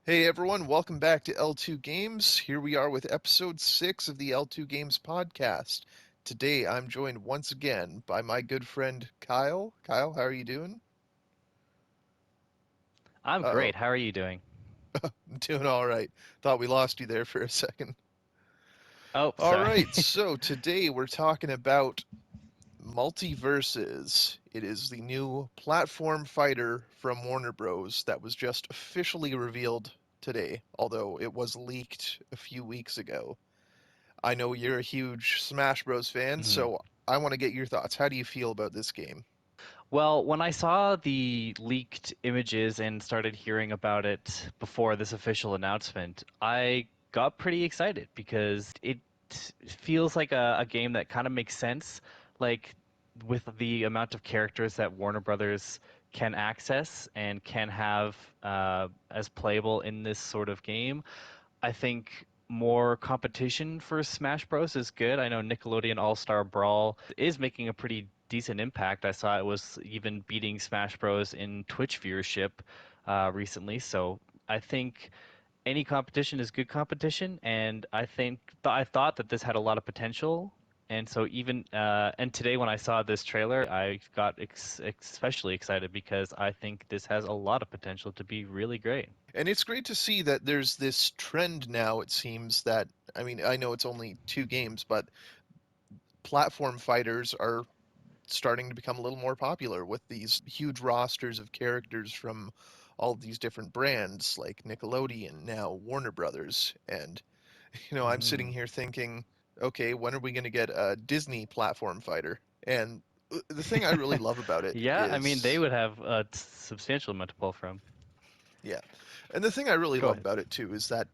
Hey everyone, welcome back to L2Games. Here we are with episode 6 of the L2Games Podcast. Today I'm joined once again by my good friend Kyle. Kyle, how are you doing? I'm Uh-oh, great. How are you doing? I'm doing all right. Thought we lost you there for a second. Oh, All sorry. right, so today we're talking about Multiversus. It is the new platform fighter from Warner Bros. That was just officially revealed today, although it was leaked a few weeks ago. I know you're a huge Smash Bros. Fan, Mhm. so I want to get your thoughts. How do you feel about this game? Well, when I saw the leaked images and started hearing about it before this official announcement, I got pretty excited because it feels like a game that kind of makes sense, like with the amount of characters that Warner Brothers can access and can have as playable in this sort of game. I think more competition for Smash Bros is good. I know Nickelodeon All-Star Brawl is making a pretty decent impact. I saw it was even beating Smash Bros in Twitch viewership recently. So I think any competition is good competition, and I thought that this had a lot of potential. And so and today when I saw this trailer, I got especially excited because I think this has a lot of potential to be really great. And it's great to see that there's this trend now, it seems that, I mean, I know it's only two games, but platform fighters are starting to become a little more popular with these huge rosters of characters from all of these different brands like Nickelodeon, now Warner Brothers. And, I'm sitting Mhm. here thinking, okay, when are we going to get a Disney platform fighter? And the thing I really love about it Yeah, I mean, they is, would have a substantial amount to pull from. yeah, and the thing I really Go love ahead. about it too is that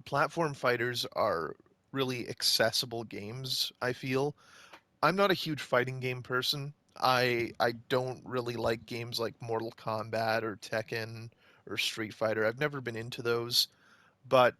platform fighters are really accessible games, I feel. I'm not a huge fighting game person. I don't really like games like Mortal Kombat or Tekken or Street Fighter. I've never been into those, but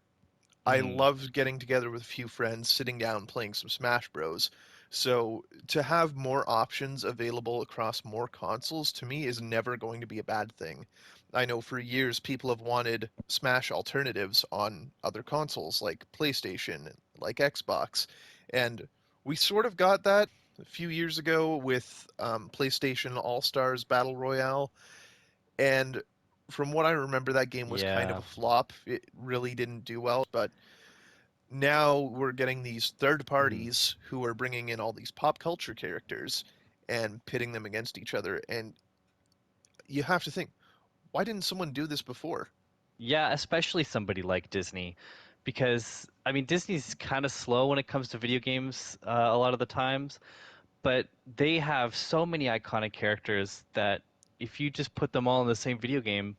I Mhm. love getting together with a few friends, sitting down, playing some Smash Bros. So to have more options available across more consoles to me is never going to be a bad thing. I know for years people have wanted Smash alternatives on other consoles like PlayStation, like Xbox, and we sort of got that a few years ago with PlayStation All Stars Battle Royale, and from what I remember, that game was kind of Yeah. a flop. It really didn't do well, but now we're getting these third Mhm. parties who are bringing in all these pop culture characters and pitting them against each other. And you have to think, why didn't someone do this before? Yeah, especially somebody like Disney, because I mean, Disney's kind of slow when it comes to video games a lot of the times, but they have so many iconic characters that if you just put them all in the same video game,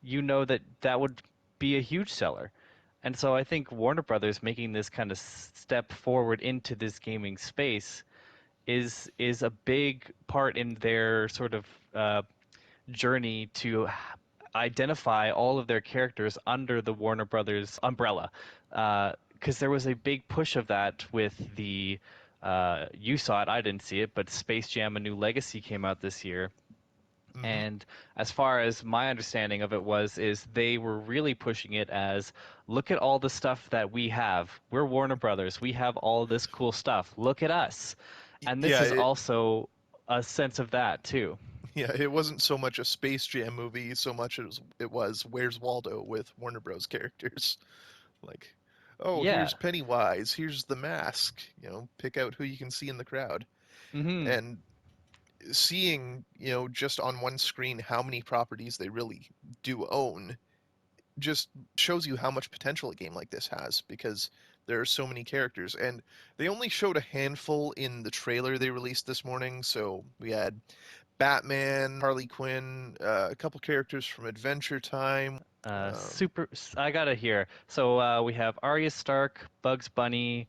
you know that that would be a huge seller. And so I think Warner Brothers making this kind of step forward into this gaming space is a big part in their sort of uh, journey to identify all of their characters under the Warner Brothers umbrella. Because there was a big push of that with you saw it, I didn't see it, but Space Jam: A New Legacy came out this year. Hmm. And as far as my understanding of it is they were really pushing it as, look at all the stuff that we have. We're Warner Brothers. We have all this cool stuff. Look at us. And this Yeah, is also a sense of that too. yeah, it wasn't so much a Space Jam movie so much as it was Where's Waldo with Warner Bros. Characters. Like, oh, Yeah. here's Pennywise, here's the mask. Pick out who you can see in the crowd. Hmm. And seeing, just on one screen how many properties they really do own just shows you how much potential a game like this has because there are so many characters and they only showed a handful in the trailer they released this morning. So we had Batman, Harley Quinn, a couple characters from Adventure Time. um, I got it here. So we have Arya Stark, Bugs Bunny,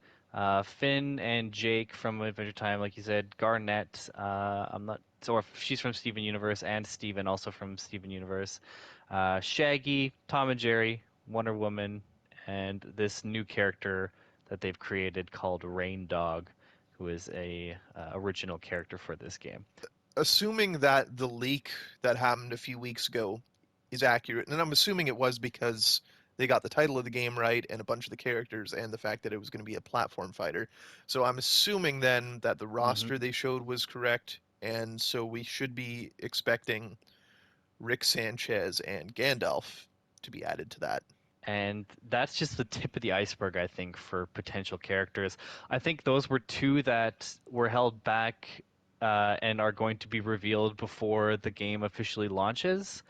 Finn and Jake from Adventure Time, like you said. Garnet, I'm not, or she's from Steven Universe, and Steven also from Steven Universe. Shaggy, Tom and Jerry, Wonder Woman, and this new character that they've created called Rain Dog, who is a original character for this game. Assuming that the leak that happened a few weeks ago is accurate, and I'm assuming it was because they got the title of the game right and a bunch of the characters and the fact that it was going to be a platform fighter. So I'm assuming then that the Hmm. roster they showed was correct, and so we should be expecting Rick Sanchez and Gandalf to be added to that. And that's just the tip of the iceberg, I think, for potential characters. I think those were two that were held back and are going to be revealed before the game officially launches.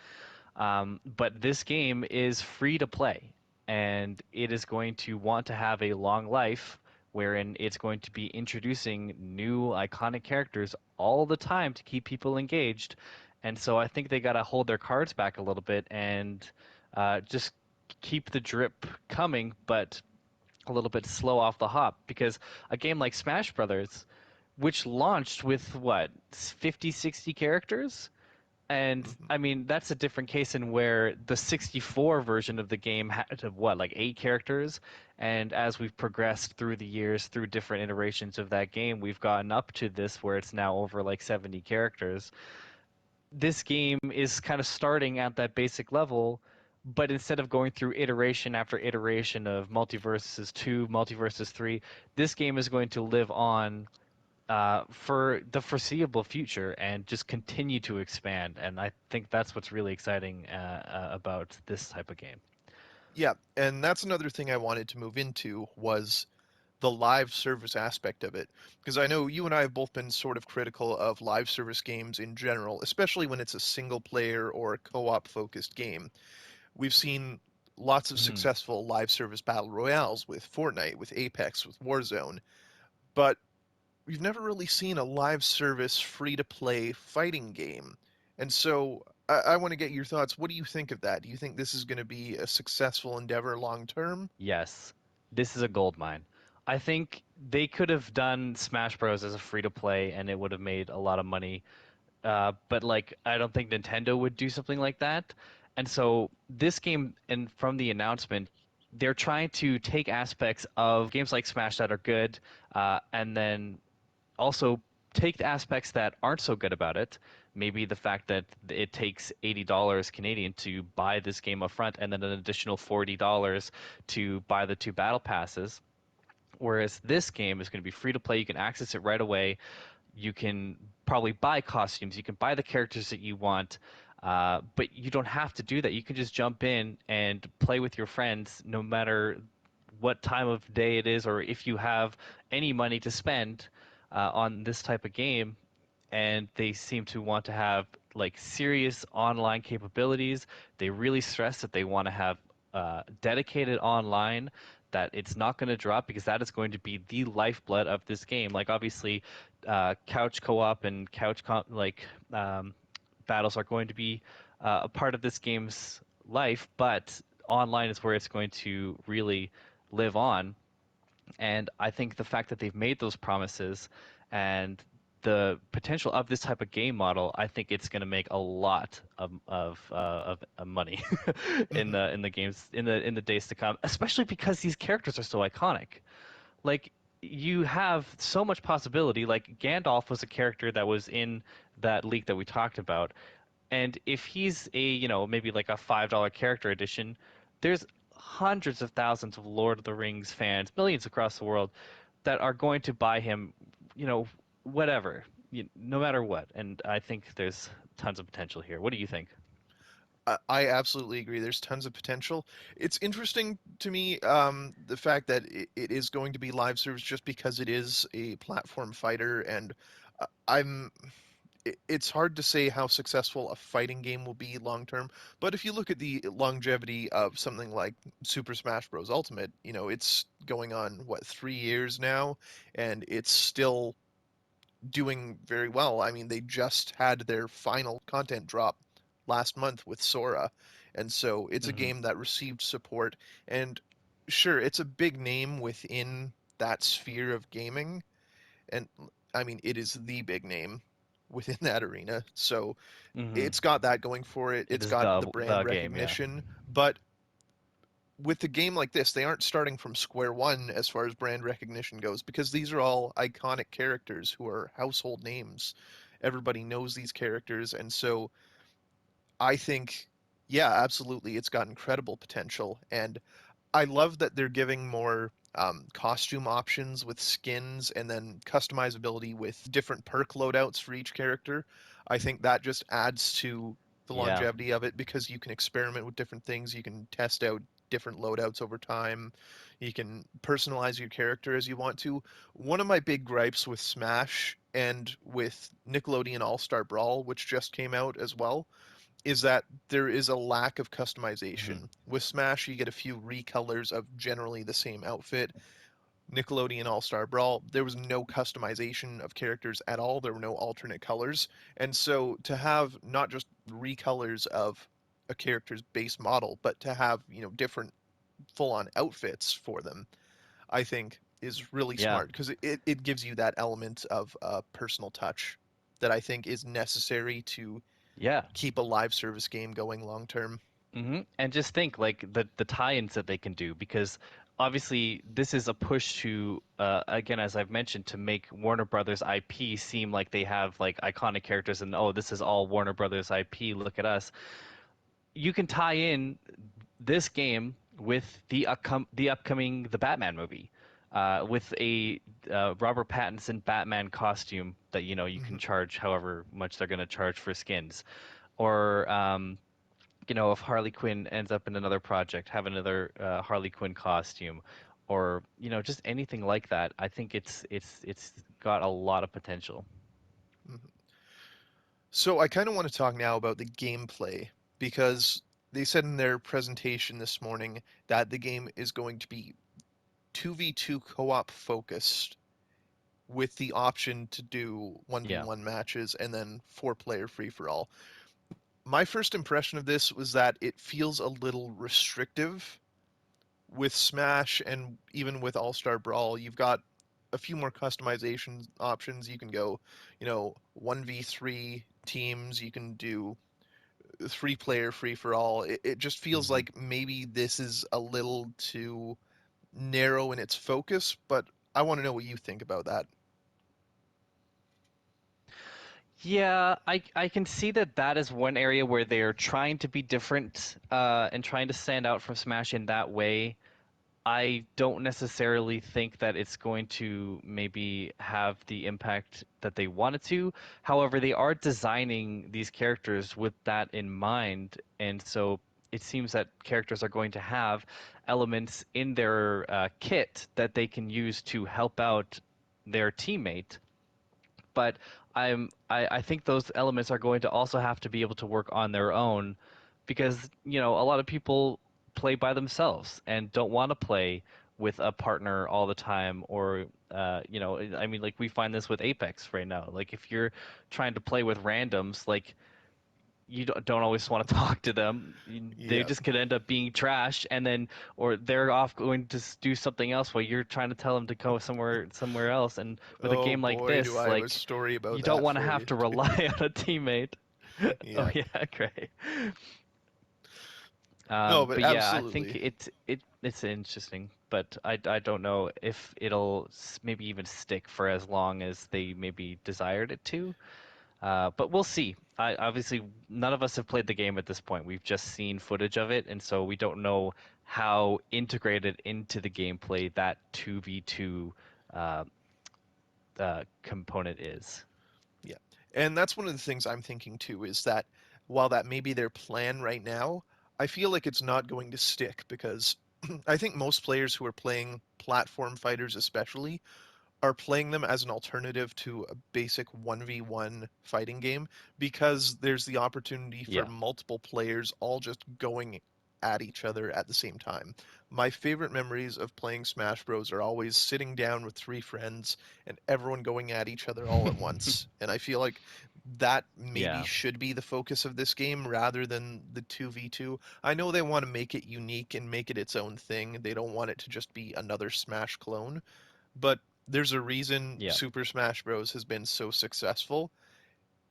But this game is free to play, and it is going to want to have a long life wherein it's going to be introducing new iconic characters all the time to keep people engaged. And so I think they got to hold their cards back a little bit and just keep the drip coming, but a little bit slow off the hop. Because a game like Smash Brothers, which launched with what, 50, 60 characters? And Hmm. I mean, that's a different case in where the 64 version of the game had what, like 8 characters? And as we've progressed through the years, through different iterations of that game, we've gotten up to this where it's now over like 70 characters. This game is kind of starting at that basic level, but instead of going through iteration after iteration of Multiversus 2, Multiversus 3, this game is going to live on for the foreseeable future and just continue to expand. And I think that's what's really exciting about this type of game. Yeah, and that's another thing I wanted to move into was the live service aspect of it. Because I know you and I have both been sort of critical of live service games in general, especially when it's a single player or co-op focused game. We've seen lots of Mhm. successful live service battle royales with Fortnite, with Apex, with Warzone, but we've never really seen a live service free to play fighting game. And so I want to get your thoughts. What do you think of that? Do you think this is going to be a successful endeavor long term? Yes, this is a gold mine. I think they could have done Smash Bros. As a free to play and it would have made a lot of money. But like, I don't think Nintendo would do something like that. And so this game, and from the announcement, they're trying to take aspects of games like Smash that are good, and then also take the aspects that aren't so good about it. Maybe the fact that it takes $80 Canadian to buy this game up front, and then an additional $40 to buy the 2 battle passes. Whereas this game is going to be free to play. You can access it right away. You can probably buy costumes. You can buy the characters that you want. But you don't have to do that. You can just jump in and play with your friends no matter what time of day it is, or if you have any money to spend on this type of game. And they seem to want to have like serious online capabilities. They really stress that they want to have dedicated online, that it's not going to drop, because that is going to be the lifeblood of this game. Like obviously, couch co-op and um, battles are going to be a part of this game's life, but online is where it's going to really live on. And I think the fact that they've made those promises and the potential of this type of game model, I think it's going to make a lot of money in Hmm. the games in the days to come. Especially because these characters are so iconic. Like, you have so much possibility. Like Gandalf was a character that was in that leak that we talked about, and if he's a, maybe like a $5 character edition, there's hundreds of thousands of Lord of the Rings fans, millions across the world, that are going to buy him, whatever, no matter what. And I think there's tons of potential here. What do you think? I absolutely agree. There's tons of potential. It's interesting to me, the fact that it is going to be live service just because it is a platform fighter, and I'm it's hard to say how successful a fighting game will be long term, but if you look at the longevity of something like Super Smash Bros. Ultimate, it's going on, what, 3 years now, and it's still doing very well. I mean, they just had their final content drop last month with Sora, and so it's a Hmm. game that received support. And sure, it's a big name within that sphere of gaming, and I mean, it is the big name within that arena. So Hmm. it's got that going for it. It It's is got the brand the game, yeah. recognition, but with a game like this, they aren't starting from square one as far as brand recognition goes, because these are all iconic characters who are household names. Everybody knows these characters, and so I think. Yeah, absolutely. It's got incredible potential, and I love that they're giving more costume options with skins and then customizability with different perk loadouts for each character. I think that just adds to the Yeah, longevity of it because you can experiment with different things. You can test out different loadouts over time. You can personalize your character as you want to. One of my big gripes with Smash and with Nickelodeon All Star Brawl, which just came out as well, is that there is a lack of hmm customization. With Smash, you get a few recolors of generally the same outfit. Nickelodeon All Star Brawl, there was no customization of characters at all. There were no alternate colors. And so to have not just recolors of a character's base model, but to have, different full on outfits for them, I think is really yeah, smart because it gives you that element of personal touch that I think is necessary to yeah. keep a live service game going long term. And just think like the tie-ins that they can do, because obviously this is a push to again, as I've mentioned, to make Warner Brothers IP seem like they have like iconic characters, and oh, this is all Warner Brothers IP, look at us. You can tie in this game with the upcoming The Batman movie, with a Robert Pattinson Batman costume that you can Hmm. charge however much they're going to charge for skins, or if Harley Quinn ends up in another project, have another Harley Quinn costume, or just anything like that. I think it's got a lot of potential. Hmm. So I kind of want to talk now about the gameplay because they said in their presentation this morning that the game is going to be 2v2 co-op focused with the option to do Yeah. 1v1 matches and then four-player free-for-all. My first impression of this was that it feels a little restrictive. With Smash and even with All Star Brawl, you've got a few more customization options. You can go, 1v3 teams, you can do three-player free for all. It just feels hmm like maybe this is a little too narrow in its focus, but I want to know what you think about that. Yeah, I can see that that is one area where they're trying to be different and trying to stand out from Smash in that way. I don't necessarily think that it's going to maybe have the impact that they wanted to. However, they are designing these characters with that in mind, and so it seems that characters are going to have elements in their kit that they can use to help out their teammate. But I think those elements are going to also have to be able to work on their own, because a lot of people play by themselves and don't want to play with a partner all the time, or I mean, like, we find this with Apex right now. Like, if you're trying to play with randoms, like, you don't always want to talk to them. They Yeah. just could end up being trash, and then or they're off going to do something else while you're trying to tell them to go somewhere else. And with a Oh game like boy, do this, I have a like, story about you don't that want to for have you. to rely on a teammate. Oh Yeah. yeah, great. No, but But yeah, I think absolutely. it's interesting, but I don't know if it'll maybe even stick for as long as they maybe desired it to. But we'll see. Obviously, none of us have played the game at this point. We've just seen footage of it, and so we don't know how integrated into the gameplay that 2v2 uh, component is. Yeah. And that's one of the things I'm thinking too is that while that may be their plan right now, I feel like it's not going to stick because I think most players who are playing platform fighters, especially, are playing them as an alternative to a basic 1v1 fighting game because there's the opportunity for Yeah. multiple players all just going at each other at the same time. My favorite memories of playing Smash Bros are always sitting down with three friends and everyone going at each other all at once. And I feel like that maybe Yeah. should be the focus of this game rather than the 2v2. I know they want to make it unique and make it its own thing. They don't want it to just be another Smash clone, but there's a reason Yeah. Super Smash Bros. Has been so successful,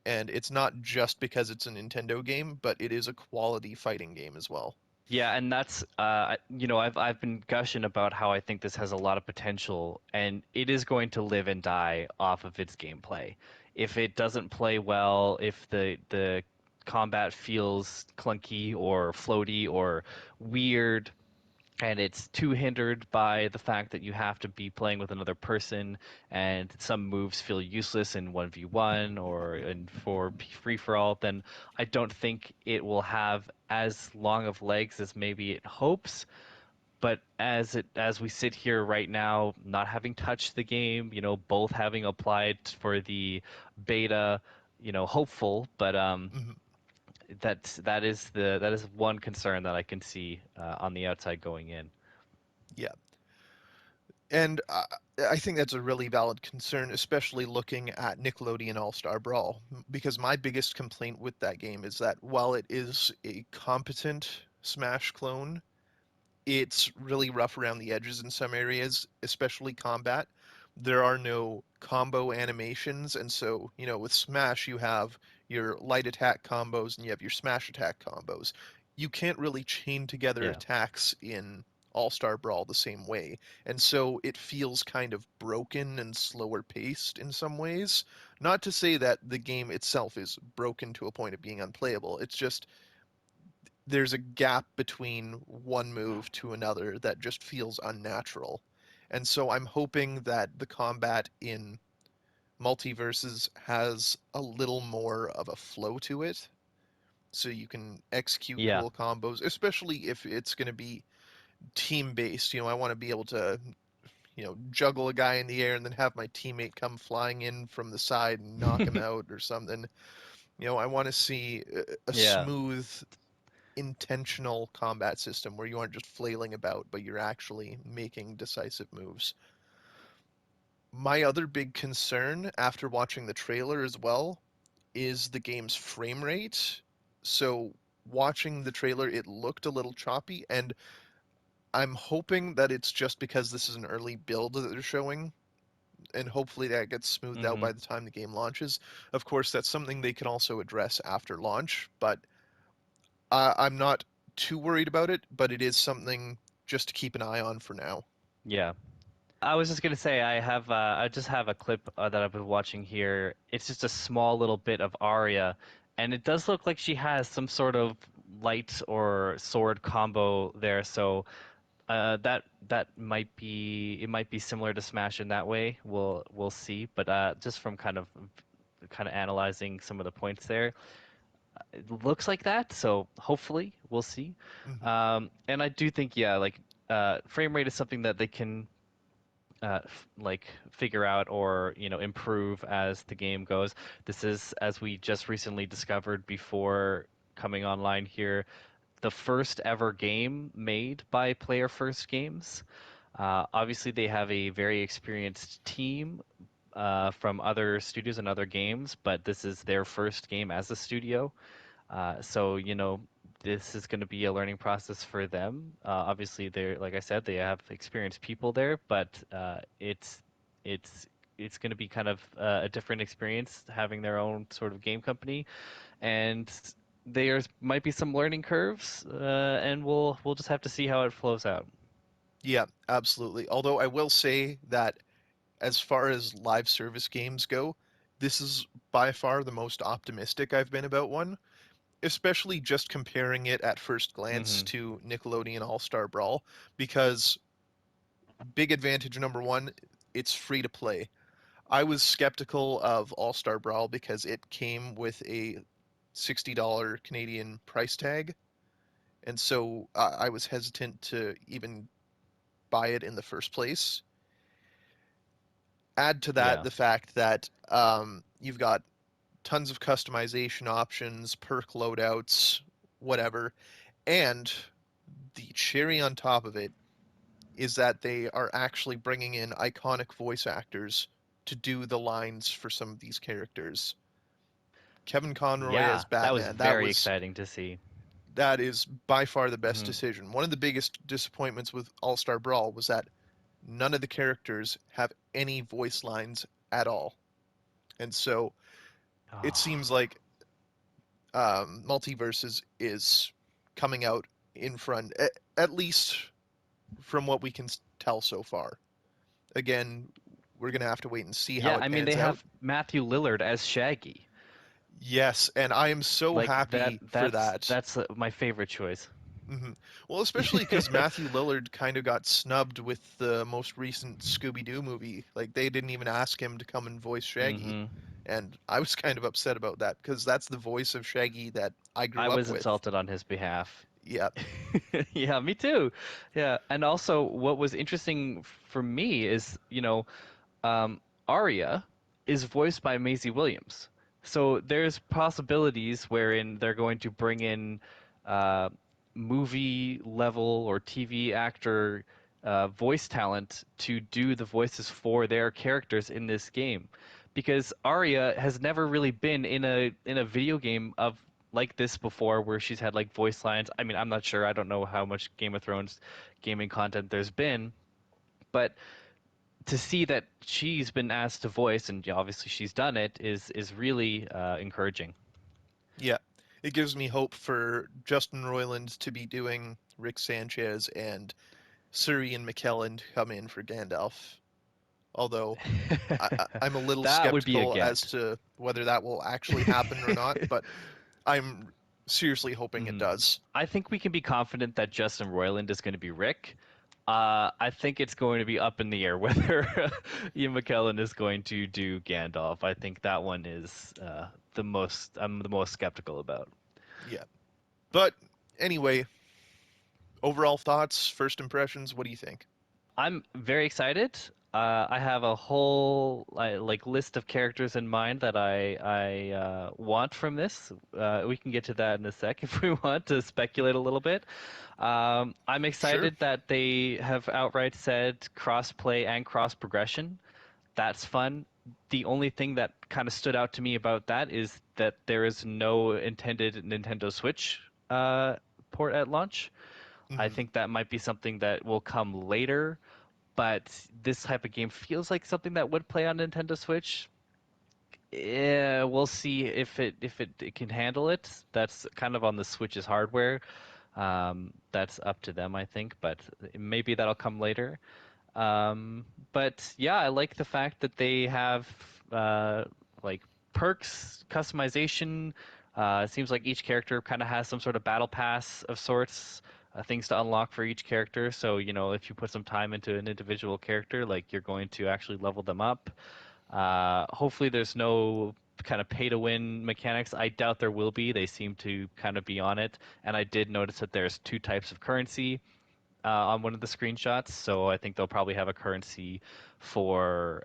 and it's not just because it's a Nintendo game, but it is a quality fighting game as well. Yeah, and that's I've been gushing about how I think this has a lot of potential, and it is going to live and die off of its gameplay. If it doesn't play well, if the combat feels clunky or floaty or weird, and it's too hindered by the fact that you have to be playing with another person, and some moves feel useless in 1v1 or in for free for all, then I don't think it will have as long of legs as maybe it hopes. But as we sit here right now, not having touched the game, both having applied for the beta, hopeful, but Mhm. that is one concern that I can see on the outside going in. Yeah. And I think that's a really valid concern, especially looking at Nickelodeon All-Star Brawl, because my biggest complaint with that game is that while it is a competent Smash clone, it's really rough around the edges in some areas, especially combat. There are no combo animations, and so, with Smash, you have your light attack combos and you have your smash attack combos. You can't really chain together Yeah. attacks in All-Star Brawl the same way, and so it feels kind of broken and slower paced in some ways. Not to say that the game itself is broken to a point of being unplayable, it's just there's a gap between one move to another that just feels unnatural. And so I'm hoping that the combat in Multiverses has a little more of a flow to it so you can execute Yeah. cool combos, especially if it's going to be team based. I want to be able to, juggle a guy in the air and then have my teammate come flying in from the side and knock him out or something. I want to see a Yeah. smooth intentional combat system where you aren't just flailing about, but you're actually making decisive moves. My other big concern after watching the trailer as well is the game's frame rate. So, watching the trailer, it looked a little choppy, and I'm hoping that it's just because this is an early build that they're showing, and hopefully that gets smoothed out Hmm. by the time the game launches. Of course, that's something they can also address after launch, but I'm not too worried about it, but it is something just to keep an eye on for now. Yeah. I was just gonna say I just have a clip that I've been watching here. It's just a small little bit of Arya, and it does look like she has some sort of light or sword combo there. So that might be similar to Smash in that way. We'll see. But just from kind of analyzing some of the points there, it looks like that. So hopefully we'll see. Hmm. And I do think, yeah, like frame rate is something that they can like figure out or improve as the game goes. This is, as we just recently discovered before coming online here, the first ever game made by Player First Games. Obviously, they have a very experienced team from other studios and other games, but this is their first game as a studio. So, this is going to be a learning process for them. Obviously, they're, like I said, they have experienced people there, but it's it's going to be kind of a different experience having their own sort of game company, and there's might be some learning curves, and we'll just have to see how it flows out. Yeah, absolutely. Although I will say that as far as live service games go, this is by far the most optimistic I've been about one, especially just comparing it at first glance Hmm. to Nickelodeon All-Star Brawl, because big advantage number one, it's free to play. I was skeptical of All-Star Brawl because it came with a $60 Canadian price tag, and so I was hesitant to even buy it in the first place. Add to that Yeah. the fact that you've got tons of customization options, perk loadouts, whatever, and the cherry on top of it is that they are actually bringing in iconic voice actors to do the lines for some of these characters. Kevin Conroy as Yeah, that was Batman, very exciting to see. that is by far the best Hmm. decision. One of the biggest disappointments with All-Star Brawl was that none of the characters have any voice lines at all. And so it Oh. seems like Multiverses is coming out in front, at least from what we can tell so far. Again, we're going to have to wait and see how Yeah, it I mean they pans out. have Matthew Lillard as Shaggy. Yes, and I am so Like happy for that's that. that's my favorite choice. hmm Well, especially because Matthew Lillard kind of got snubbed with the most recent Scooby-Doo movie. Like, they didn't even ask him to come and voice Shaggy. Hmm. And I was kind of upset about that because that's the voice of Shaggy that I I grew up was with. insulted on his behalf. Yeah. Yeah, me too. Yeah, and also what was interesting for me is, um, Arya is voiced by Maisie Williams. So there's possibilities wherein they're going to bring in uh, movie level or TV actor voice talent to do the voices for their characters in this game, because Arya has never really been in a video game of like this before, where she's had like voice lines. I mean, I'm not sure. I don't know how much Game of Thrones gaming content there's been, but to see that she's been asked to voice, and yeah, obviously she's done it, is really encouraging. Yeah. It gives me hope for Justin Roiland to be doing Rick Sanchez and Sir Ian McKellen to come in for Gandalf. Although I'm a little That would be a skeptical as get. to whether that will actually happen or not, but I'm seriously hoping it Mhm. does. I think we can be confident that Justin Roiland is going to be Rick. I think it's going to be up in the air whether Ian McKellen is going to do Gandalf. I think that one is the most I'm the most skeptical about. Yeah. But anyway, overall thoughts, first impressions, what do you think? I'm very excited. I have a whole like list of characters in mind that I want from this. We can get to that in a sec if we want to speculate a little bit. I'm Sure. excited that they have outright said cross play and cross progression. That's fun. The only thing that kind of stood out to me about that is that there is no intended Nintendo Switch port at launch. I hmm think that might be something that will come later, but this type of game feels like something that would play on Nintendo Switch. Yeah, we'll see if it can handle it. That's kind of on the Switch's hardware. That's up to them, I think, but maybe that'll come later. But yeah, I like the fact that they have like perks, customization. It seems like each character kind of has some sort of battle pass of sorts, things to unlock for each character. So, if you put some time into an individual character, like you're going to actually level them up. Hopefully, there's no kind of pay to win mechanics. I doubt there will be. They seem to kind of be on it. And I did notice that there's two types of currency on one of the screenshots. So I think they'll probably have a currency for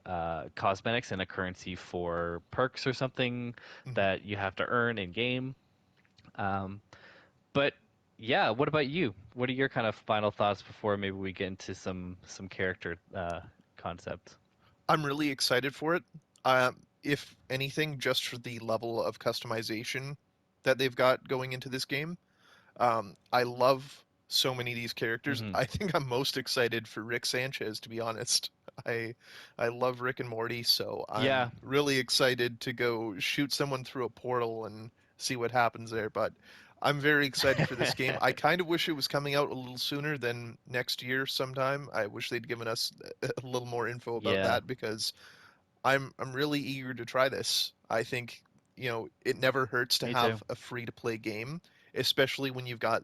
cosmetics and a currency for perks or something hmm that you have to earn in game. Um, but yeah, what about you? What are your kind of final thoughts before maybe we get into some character concepts? I'm really excited for it. If anything, just for the level of customization that they've got going into this game. I love so many of these characters. Hmm. I think I'm most excited for Rick Sanchez, to be honest. I I love Rick and Morty, so Yeah, I'm really excited to go shoot someone through a portal and see what happens there. But I'm very excited for this game. I kind of wish it was coming out a little sooner than next year sometime. I wish they'd given us a little more info about yeah, that because I'm really eager to try this. I think, it never hurts to me too. have a free to play game, especially when you've got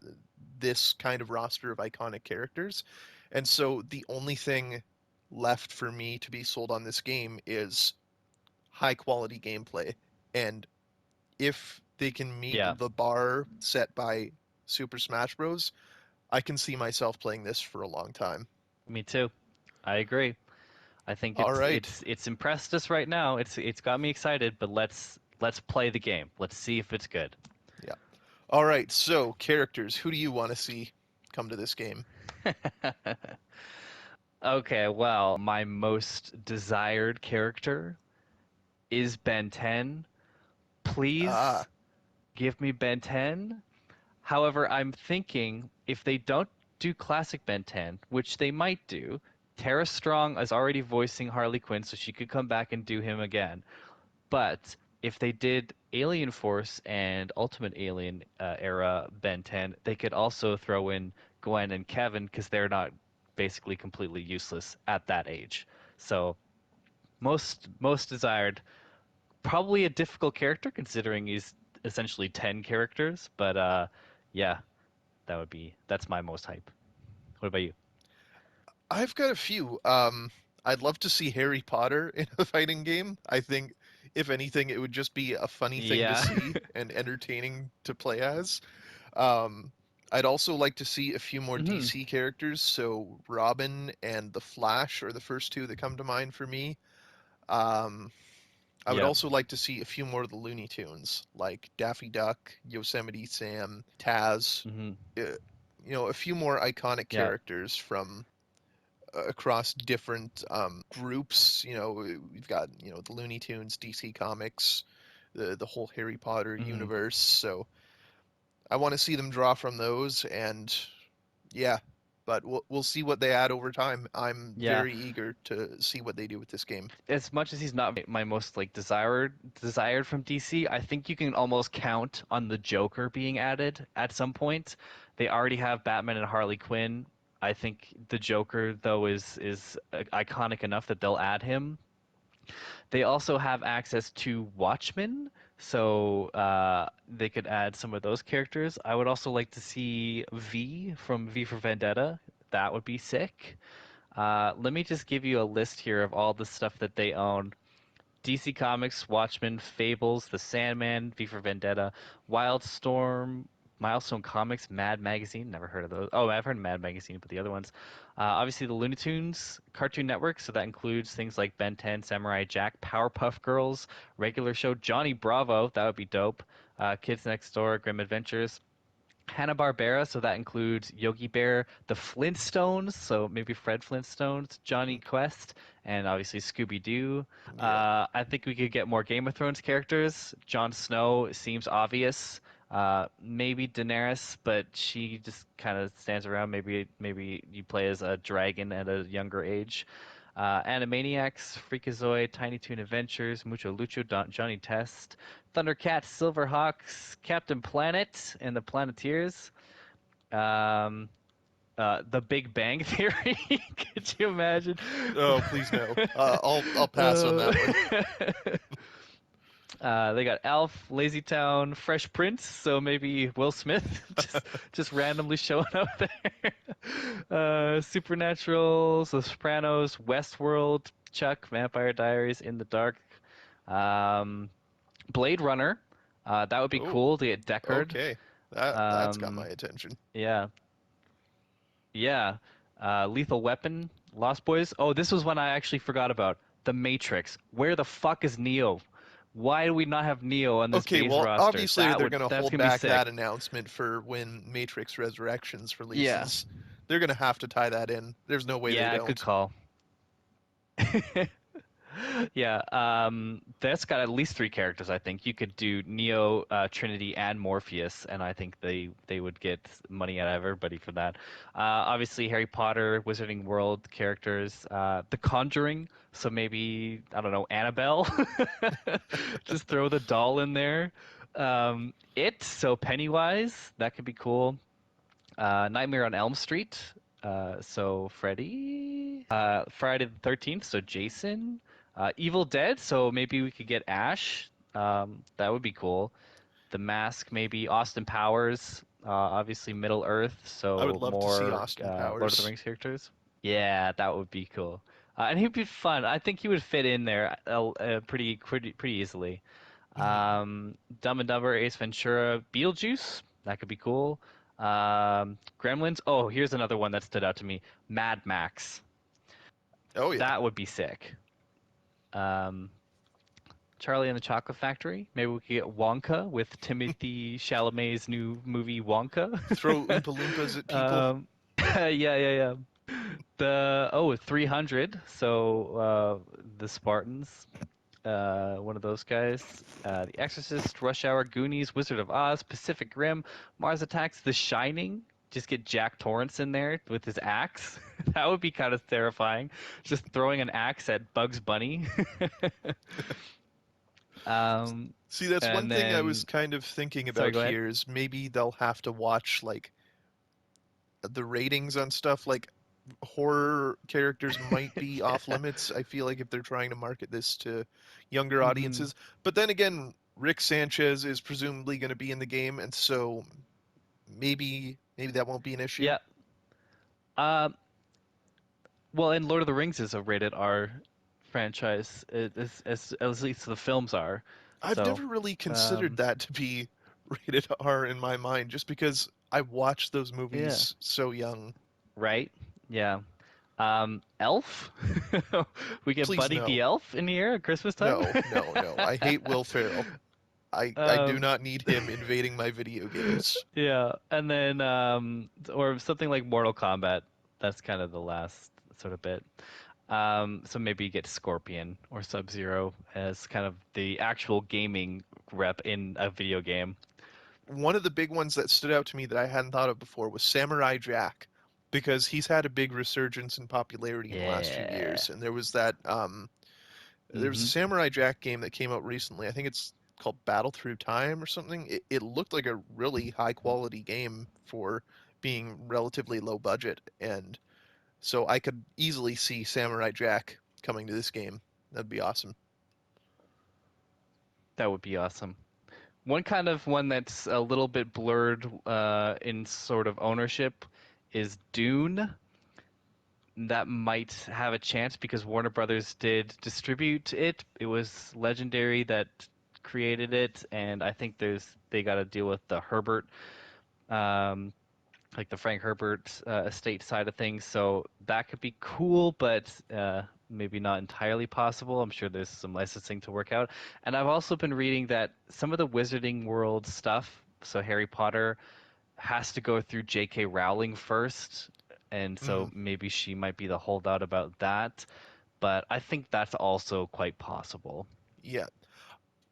this kind of roster of iconic characters. And so the only thing left for me to be sold on this game is high quality gameplay. And if they can meet Yeah, the bar set by Super Smash Bros., I can see myself playing this for a long time. me too. I agree. I think All it's right. it's it's impressed us right now. It's got me excited, but let's play the game. Let's see if it's good. Yeah. All right. So, characters, who do you want to see come to this game? Okay, well, my most desired character is Ben 10. Ah, Please give me Ben 10. However, I'm thinking if they don't do classic Ben 10, which they might do, Tara Strong is already voicing Harley Quinn, so she could come back and do him again. But if they did Alien Force and Ultimate Alien era Ben 10, they could also throw in Gwen and Kevin because they're not basically completely useless at that age. So most desired Probably a difficult character considering he's essentially 10 characters, but yeah, that's my most hype. What about you? I've got a few. I'd love to see Harry Potter in a fighting game. I think, if anything, it would just be a funny thing to Yeah. see and entertaining to play as. Um, I'd also like to see a few more hmm DC characters. So Robin and the Flash are the first two that come to mind for me. Um, I would Yeah. also like to see a few more of the Looney Tunes, like Daffy Duck, Yosemite Sam, Taz. hmm Uh, a few more iconic Yeah. characters from across different groups. We've got the Looney Tunes, DC Comics, the whole Harry Potter hmm universe. So I want to see them draw from those, and yeah, but we'll see what they add over time. I'm Yeah. very eager to see what they do with this game. As much as he's not my most like desired from DC, I think you can almost count on the Joker being added at some point. They already have Batman and Harley Quinn. I think the Joker though is iconic enough that they'll add him. They also have access to Watchmen, so they could add some of those characters. I would also like to see V from V for Vendetta. That would be sick. Let me just give you a list here of all the stuff that they own. DC Comics, Watchmen, Fables, The Sandman, V for Vendetta, Wildstorm, Milestone Comics, Mad Magazine. Never heard of those. Oh, I've heard of Mad Magazine, but the other ones. Obviously, the Looney Tunes, Cartoon Network. So that includes things like Ben 10, Samurai Jack, Powerpuff Girls, Regular Show, Johnny Bravo. That would be dope. Kids Next Door, Grim Adventures. Hanna-Barbera, so that includes Yogi Bear, the Flintstones, so maybe Fred Flintstone's, Johnny Quest, and obviously Scooby-Doo. Yeah. I think we could get more Game of Thrones characters. Jon Snow seems obvious. Maybe Daenerys, but she just kind of stands around. Maybe you play as a dragon at a younger age. Animaniacs, Freakazoid, Tiny Toon Adventures, Mucho Lucho, Johnny Test, Thundercats, Silverhawks, Captain Planet, and the Planeteers. Um, the Big Bang Theory. Could you imagine? Oh, please no. I'll pass on Uh, that one. they got Alf, Lazy Town, Fresh Prince, so maybe Will Smith just randomly showing up there. Supernatural, The Sopranos, Westworld, Chuck, Vampire Diaries, In the Dark, um, Blade Runner. That would be Oh, cool to get Deckard. okay. That's got my Um, attention. yeah, yeah. Lethal Weapon, Lost Boys. Oh, this was one I actually forgot about. The Matrix. Where the fuck is Neo? Why do we not have Neo on this Okay, base well, roster? obviously they're going to That's hold gonna be back sick. that announcement for when Matrix Resurrections Yeah, releases. They're going to have to tie that in. There's no way they yeah, good don't. call. Yeah, that's got at least three characters. I think you could do Neo, Trinity, and Morpheus, and I think they would get money out of everybody for that. Obviously, Harry Potter, Wizarding World characters, The Conjuring. So maybe I don't know, Annabelle. Just throw the doll in there. So Pennywise, that could be cool. Nightmare on Elm Street. So Freddy. Friday the 13th. So Jason. Evil Dead. So maybe we could get Ash. That would be cool. The Mask, maybe Austin Powers. Obviously Middle Earth. I would So love to see more Austin Lord of the Powers. Rings characters. Yeah, that would be cool. And he'd be fun. I think he would fit in there pretty easily. Mhm. Dumb and Dumber, Ace Ventura, Beetlejuice. That could be cool. Gremlins. Oh, here's another one that stood out to me. Mad Max. Oh yeah. That would be sick. Um, Charlie and the Chocolate Factory. Maybe we could get Wonka with Timothy Chalamet's new movie Wonka. Throw Oompa Loompas at people. Yeah. The 300. So the Spartans. One of those guys. The Exorcist, Rush Hour, Goonies, Wizard of Oz, Pacific Rim, Mars Attacks, The Shining. Just get Jack Torrance in there with his axe. That would be kind of terrifying. Just throwing an axe at Bugs Bunny. um, See, that's one and thing I was then, kind of thinking sorry, about go ahead. here is maybe they'll have to watch like the ratings on stuff. Like horror characters might be off limits. I feel like if they're trying to market this to younger Hmm. audiences. But then again, Rick Sanchez is presumably going to be in the game, and so maybe that won't be an issue. Yeah. Uh, well, and Lord of the Rings is a rated R franchise, at least the films are. I've So, never really considered um, that to be rated R in my mind, just because I watched those yeah. movies so young. Right? Yeah. Elf? We get Please Buddy the no, Elf in here at Christmas time? no, no, no. I hate Will Ferrell. I do Um, not need him invading my video games. yeah, and then or something like Mortal Kombat. That's kind of the last sort of bit. So maybe you get Scorpion or Sub-Zero as kind of the actual gaming rep in a video game. One of the big ones that stood out to me that I hadn't thought of before was Samurai Jack, because he's had a big resurgence in popularity in the last few Yeah. years, and there was a Mm-hmm. Samurai Jack game that came out recently. I think it's called Battle Through Time or something. It looked like a really high quality game for being relatively low budget, and so I could easily see Samurai Jack coming to this game. That'd be awesome. That would be awesome. One kind of one that's a little bit blurred in sort of ownership is Dune. That might have a chance because Warner Brothers did distribute it. It was Legendary that created it, and I think they got to deal with the Herbert, um, like the Frank Herbert estate side of things. So that could be cool, but maybe not entirely possible. I'm sure there's some licensing to work out. And I've also been reading that some of the Wizarding World stuff, so Harry Potter, has to go through J.K. Rowling first, and so Mm, maybe she might be the holdout about that. But I think that's also quite possible. yeah,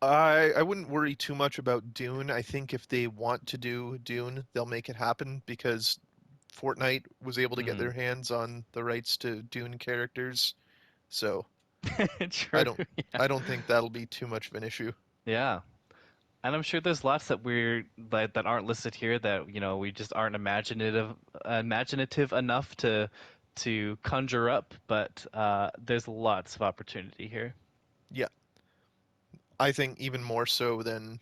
I wouldn't worry too much about Dune. I think if they want to do Dune, they'll make it happen because Fortnite was able to get Hmm. their hands on the rights to Dune characters. So I True. don't Yeah. I don't think that'll be too much of an issue. Yeah. And I'm sure there's lots that that aren't listed here that, we just aren't imaginative enough to conjure up, but there's lots of opportunity here. Yeah, I think even more so than,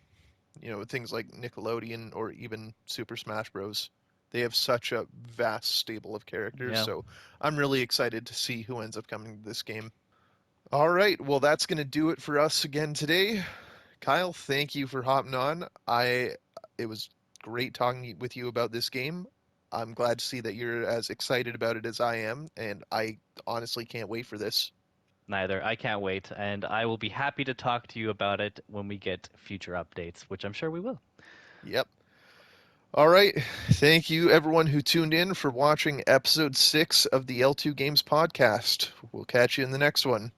things like Nickelodeon or even Super Smash Bros. They have such a vast stable of characters, Yeah. so I'm really excited to see who ends up coming to this game. All right, well that's going to do it for us again today. Kyle, thank you for hopping on. It was great talking with you about this game. I'm glad to see that you're as excited about it as I am, and I honestly can't wait for this. Neither. I can't wait, and I will be happy to talk to you about it when we get future updates, which I'm sure we will. Yep. All right. Thank you, everyone who tuned in for watching episode 6 of the L2 Games Podcast. We'll catch you in the next one.